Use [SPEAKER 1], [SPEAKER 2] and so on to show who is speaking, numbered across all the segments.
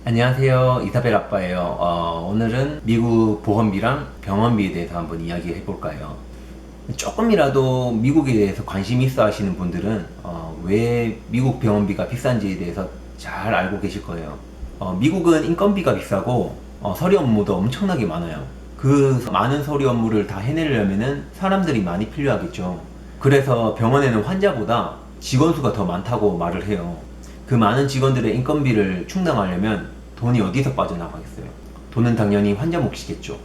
[SPEAKER 1] 안녕하세요. 이사벨 아빠예요. 오늘은 미국 보험비랑 병원비에 대해서 한번 이야기 해볼까요? 조금이라도 미국에 대해서 관심 있어 하시는 분들은 왜 미국 병원비가 비싼지에 대해서 잘 알고 계실 거예요. 미국은 인건비가 비싸고 서류 업무도 엄청나게 많아요. 그 많은 서류 업무를 다 해내려면은 사람들이 많이 필요하겠죠. 그래서 병원에는 환자보다 직원 수가 더 많다고 말을 해요. 그 많은 직원들의 인건비를 충당하려면 돈이 어디서 빠져나가겠어요? 돈은 당연히 환자 몫이겠죠.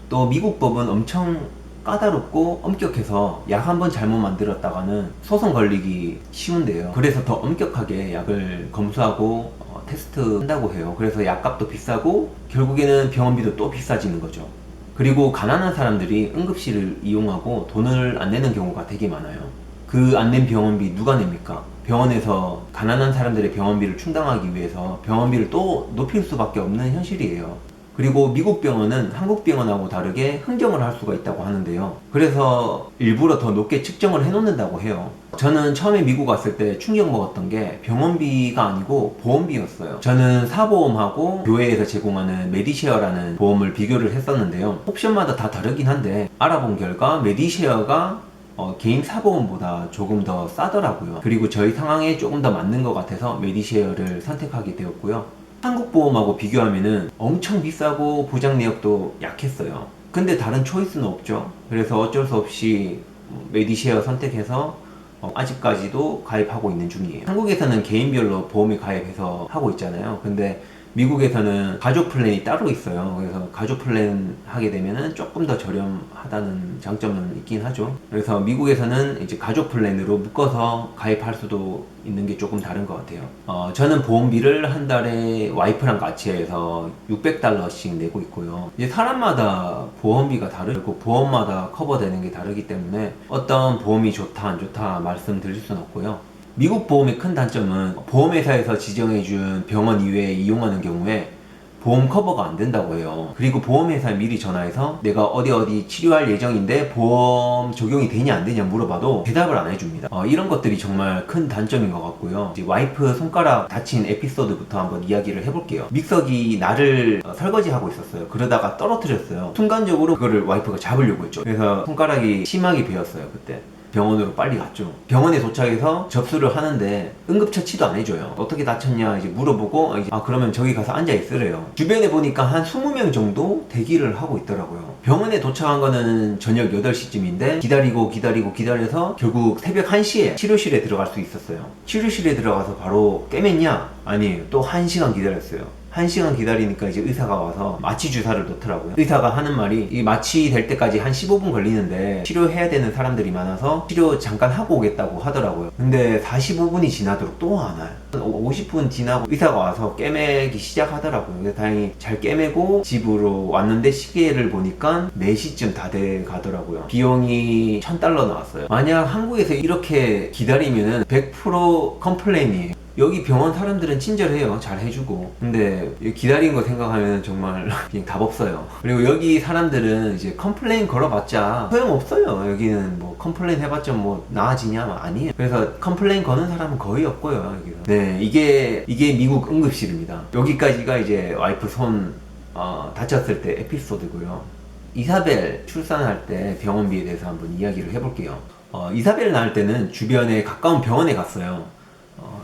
[SPEAKER 1] 또 미국 법은 엄청 까다롭고 엄격해서 약 한 번 잘못 만들었다가는 소송 걸리기 쉬운데요. 그래서 더 엄격하게 약을 검수하고 테스트 한다고 해요. 그래서 약값도 비싸고 결국에는 병원비도 또 비싸지는 거죠. 그리고 가난한 사람들이 응급실을 이용하고 돈을 안 내는 경우가 되게 많아요. 그 안 낸 병원비 누가 냅니까? 병원에서 가난한 사람들의 병원비를 충당하기 위해서 병원비를 또 높일 수밖에 없는 현실이에요. 그리고 미국 병원은 한국 병원하고 다르게 흥정을 할 수가 있다고 하는데요. 그래서 일부러 더 높게 측정을 해놓는다고 해요. 저는 처음에 미국 왔을 때 충격 먹었던 게 병원비가 아니고 보험비였어요. 저는 사보험하고 교회에서 제공하는 메디쉐어라는 보험을 비교를 했었는데요. 옵션마다 다 다르긴 한데 알아본 결과 메디쉐어가 개인 사보험보다 조금 더 싸더라고요. 그리고 저희 상황에 조금 더 맞는 것 같아서 메디쉐어를 선택하게 되었고요. 한국 보험하고 비교하면은 엄청 비싸고 보장 내역도 약했어요. 근데 다른 초이스는 없죠. 그래서 어쩔 수 없이 메디쉐어 선택해서 아직까지도 가입하고 있는 중이에요. 한국에서는 개인별로 보험에 가입해서 하고 있잖아요. 근데 미국에서는 가족 플랜이 따로 있어요. 그래서 가족 플랜 하게 되면은 조금 더 저렴하다는 장점은 있긴 하죠. 그래서 미국에서는 이제 가족 플랜으로 묶어서 가입할 수도 있는 게 조금 다른 것 같아요. 저는 보험비를 한 달에 와이프랑 같이 해서 $600씩 내고 있고요. 이제 사람마다 보험비가 다르고 보험마다 커버되는 게 다르기 때문에 어떤 보험이 좋다 안 좋다 말씀드릴 수는 없고요. 미국 보험의 큰 단점은 보험회사에서 지정해준 병원 이외에 이용하는 경우에 보험 커버가 안 된다고 해요. 그리고 보험회사에 미리 전화해서 내가 어디 치료할 예정인데 보험 적용이 되냐 안 되냐 물어봐도 대답을 안 해줍니다. 이런 것들이 정말 큰 단점인 것 같고요. 이제 와이프 손가락 다친 에피소드부터 한번 이야기를 해볼게요. 믹서기 날을 설거지하고 있었어요. 그러다가 떨어뜨렸어요. 순간적으로 그거를 와이프가 잡으려고 했죠. 그래서 손가락이 심하게 베었어요. 그때 병원으로 빨리 갔죠. 병원에 도착해서 접수를 하는데 응급처치도 안 해줘요. 어떻게 다쳤냐 이제 물어보고 그러면 저기 가서 앉아 있으래요. 주변에 보니까 한 20명 정도 대기를 하고 있더라고요. 병원에 도착한 거는 저녁 8시쯤인데 기다려서 결국 새벽 1시에 치료실에 들어갈 수 있었어요. 치료실에 들어가서 바로 깨맸냐? 아니에요. 또 1시간 기다렸어요. 1시간 기다리니까 이제 의사가 와서 마취 주사를 놓더라고요. 의사가 하는 말이 이 마취 될 때까지 한 15분 걸리는데 치료해야 되는 사람들이 많아서 치료 잠깐 하고 오겠다고 하더라고요. 근데 45분이 지나도록 또 안 와요. 50분 지나고 의사가 와서 깨매기 시작하더라고요. 근데 다행히 잘 깨매고 집으로 왔는데 시계를 보니까 4시쯤 다 돼 가더라고요. 비용이 $1,000 나왔어요. 만약 한국에서 이렇게 기다리면은 100% 컴플레인이에요. 여기 병원 사람들은 친절해요. 잘 해주고. 근데 기다린 거 생각하면 정말 그냥 답 없어요. 그리고 여기 사람들은 이제 컴플레인 걸어봤자 소용없어요. 여기는 뭐 컴플레인 해봤자 뭐 나아지냐? 아니에요. 그래서 컴플레인 거는 사람은 거의 없고요. 여기는. 네, 이게 미국 응급실입니다. 여기까지가 이제 와이프 손 다쳤을 때 에피소드고요. 이사벨 출산할 때 병원비에 대해서 한번 이야기를 해볼게요. 이사벨 낳을 때는 주변에 가까운 병원에 갔어요.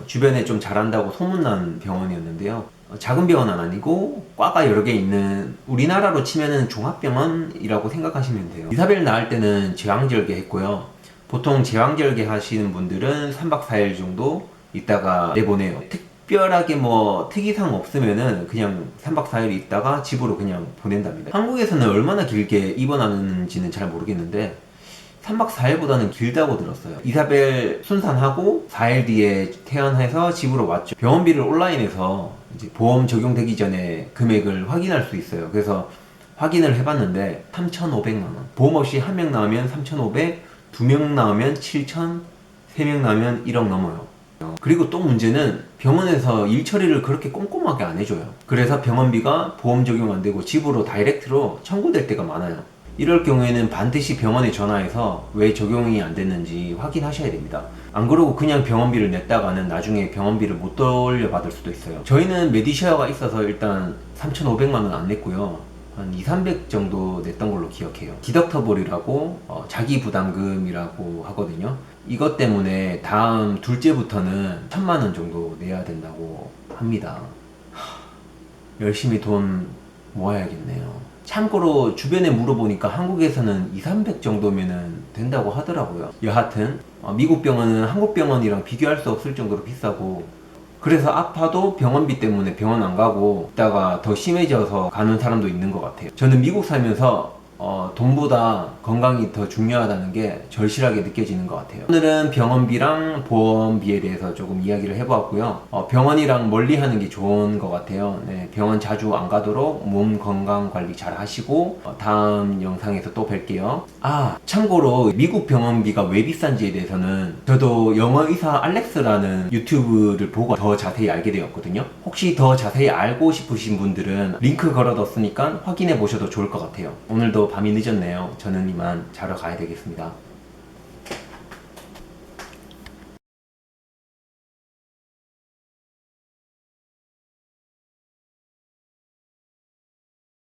[SPEAKER 1] 주변에 좀 잘한다고 소문난 병원이었는데요. 작은 병원은 아니고 과가 여러 개 있는 우리나라로 치면은 종합병원이라고 생각하시면 돼요. 이사벨 낳을 때는 제왕절개 했고요. 보통 제왕절개 하시는 분들은 3박 4일 정도 있다가 내보내요. 특별하게 뭐 특이사항 없으면은 그냥 3박 4일 있다가 집으로 그냥 보낸답니다. 한국에서는 얼마나 길게 입원하는지는 잘 모르겠는데 3박 4일보다는 길다고 들었어요. 이사벨 순산하고 4일 뒤에 퇴원해서 집으로 왔죠. 병원비를 온라인에서 이제 보험 적용되기 전에 금액을 확인할 수 있어요. 그래서 확인을 해봤는데 3,500만원. 보험 없이 1명 나오면 3,500, 2명 나오면 7,000, 3명 나오면 1억 넘어요. 그리고 또 문제는 병원에서 일 처리를 그렇게 꼼꼼하게 안 해줘요. 그래서 병원비가 보험 적용 안 되고 집으로 다이렉트로 청구될 때가 많아요. 이럴 경우에는 반드시 병원에 전화해서 왜 적용이 안 됐는지 확인하셔야 됩니다. 안 그러고 그냥 병원비를 냈다가는 나중에 병원비를 못 돌려받을 수도 있어요. 저희는 메디쉐어가 있어서 일단 3,500만 원 안 냈고요. 한 2, 300 정도 냈던 걸로 기억해요. 디덕터블이라고 자기 부담금이라고 하거든요. 이것 때문에 다음 둘째부터는 1,000만 원 정도 내야 된다고 합니다. 열심히 돈 모아야겠네요. 참고로 주변에 물어보니까 한국에서는 2, 300 정도면은 된다고 하더라고요. 여하튼 미국 병원은 한국 병원이랑 비교할 수 없을 정도로 비싸고, 그래서 아파도 병원비 때문에 병원 안 가고 있다가 더 심해져서 가는 사람도 있는 것 같아요. 저는 미국 살면서 돈보다 건강이 더 중요하다는 게 절실하게 느껴지는 것 같아요. 오늘은 병원비랑 보험비에 대해서 조금 이야기를 해보았고요. 병원이랑 멀리 하는 게 좋은 것 같아요. 네, 병원 자주 안 가도록 몸 건강 관리 잘 하시고 다음 영상에서 또 뵐게요. 참고로 미국 병원비가 왜 비싼지에 대해서는 저도 영어 의사 알렉스라는 유튜브를 보고 더 자세히 알게 되었거든요. 혹시 더 자세히 알고 싶으신 분들은 링크 걸어뒀으니까 확인해 보셔도 좋을 것 같아요. 오늘도 밤이 늦었네요. 저는 이만 자러 가야 되겠습니다.